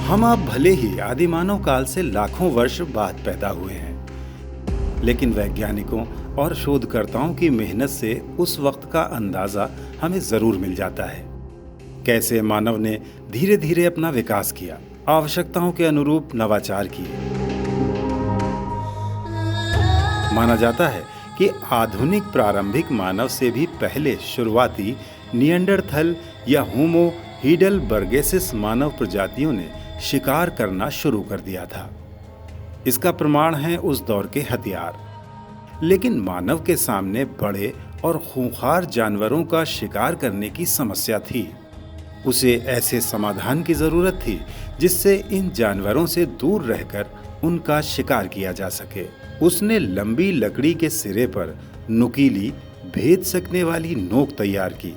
हम आप भले ही आदिमानव काल से लाखों वर्ष बाद पैदा हुए हैं, लेकिन वैज्ञानिकों और शोधकर्ताओं की मेहनत से उस वक्त का अंदाजा हमें जरूर मिल जाता है। कैसे मानव ने धीरे धीरे अपना विकास किया, आवश्यकताओं के अनुरूप नवाचार किए। माना जाता है कि आधुनिक प्रारंभिक मानव से भी पहले शुरुआती निएंडरथल या होमो हीडेलबर्गेसिस मानव प्रजातियों ने शिकार करना शुरू कर दिया था। इसका प्रमाण है उस दौर के हथियार। लेकिन मानव के सामने बड़े और खूंखार जानवरों का शिकार करने की समस्या थी। उसे ऐसे समाधान की जरूरत थी जिससे इन जानवरों से दूर रहकर उनका शिकार किया जा सके। उसने लंबी लकड़ी के सिरे पर नुकीली, भेद सकने वाली नोक तैयार की,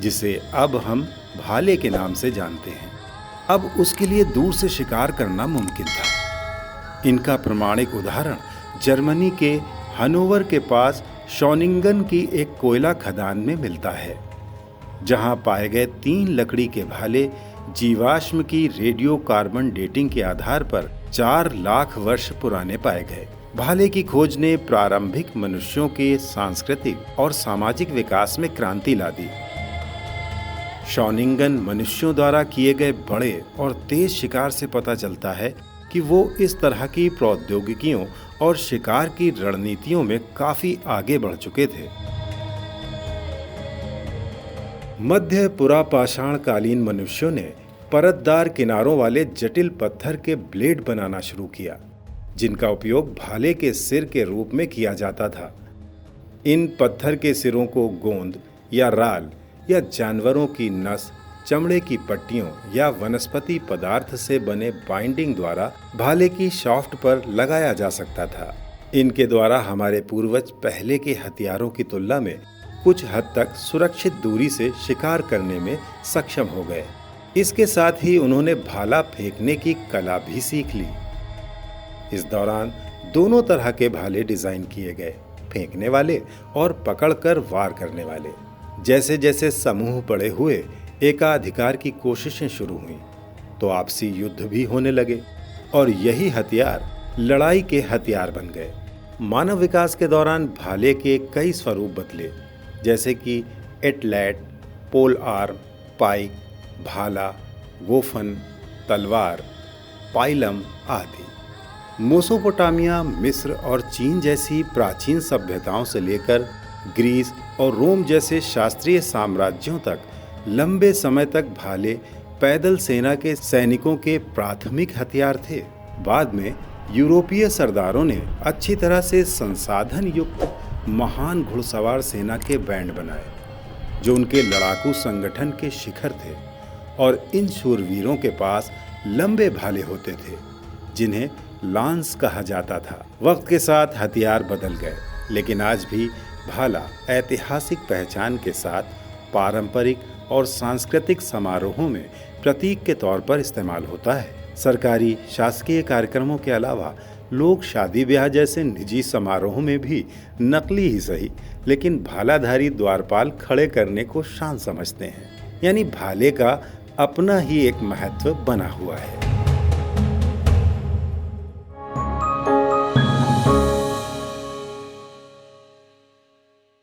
जिसे अब हम भाले के नाम से जानते हैं। अब उसके लिए दूर से शिकार करना मुमकिन था। इनका प्रमाणिक उदाहरण जर्मनी के हनोवर के पास शॉनिंगन की एक कोयला खदान में मिलता है, जहां पाए गए 3 लकड़ी के भाले जीवाश्म की रेडियो कार्बन डेटिंग के आधार पर 4 लाख वर्ष पुराने पाए गए। भाले की खोज ने प्रारंभिक मनुष्यों के सांस्कृतिक और सामाजिक विकास में क्रांति ला दी। शॉनिंगन मनुष्यों द्वारा किए गए बड़े और तेज शिकार से पता चलता है कि वो इस तरह की प्रौद्योगिकियों और शिकार की रणनीतियों में काफी आगे बढ़ चुके थे। मध्य पुरापाषाण कालीन मनुष्यों ने परतदार किनारों वाले जटिल पत्थर के ब्लेड बनाना शुरू किया, जिनका उपयोग भाले के सिर के रूप में किया जाता था। इन पत्थर के सिरों को गोंद या राल या जानवरों की नस, चमड़े की पट्टियों या वनस्पति पदार्थ से बने बाइंडिंग द्वारा भाले की शाफ्ट पर लगाया जा सकता था। इनके द्वारा हमारे पूर्वज पहले के हथियारों की तुलना में कुछ हद तक सुरक्षित दूरी से शिकार करने में सक्षम हो गए। इसके साथ ही उन्होंने भाला फेंकने की कला भी सीख ली। इस दौरान दोनों तरह के भाले डिजाइन किए गए, फेंकने वाले और पकड़कर वार करने वाले। जैसे जैसे समूह बड़े हुए, एकाधिकार की कोशिशें शुरू हुईं, तो आपसी युद्ध भी होने लगे और यही हथियार लड़ाई के हथियार बन गए। मानव विकास के दौरान भाले के कई स्वरूप बदले, जैसे कि एटलैट, पोल आर्म, पाइक, भाला, गोफन, तलवार, पाइलम आदि। मेसोपोटामिया, मिस्र और चीन जैसी प्राचीन सभ्यताओं से लेकर ग्रीस और रोम जैसे शास्त्रीय साम्राज्यों तक लंबे समय तक भाले पैदल सेना के सैनिकों के प्राथमिक हथियार थे। बाद में यूरोपीय सरदारों ने अच्छी तरह से संसाधन युक्त महान घुड़सवार सेना के बैंड बनाए, जो उनके लड़ाकू संगठन के शिखर थे। और इन शूरवीरों के पास लंबे भाले होते थे, जिन्हें लांस कहा जाता था। वक्त के साथ हथियार बदल गए, लेकिन आज भी भाला ऐतिहासिक पहचान के साथ पारंपरिक और सांस्कृतिक समारोहों में प्रतीक के तौर पर इस्तेमाल होता है। सरकारी शासकीय कार्यक्रमों के अलावा लोग शादी ब्याह जैसे निजी समारोहों में भी नकली ही सही, लेकिन भालाधारी द्वारपाल खड़े करने को शान समझते हैं। यानी भाले का अपना ही एक महत्व बना हुआ है।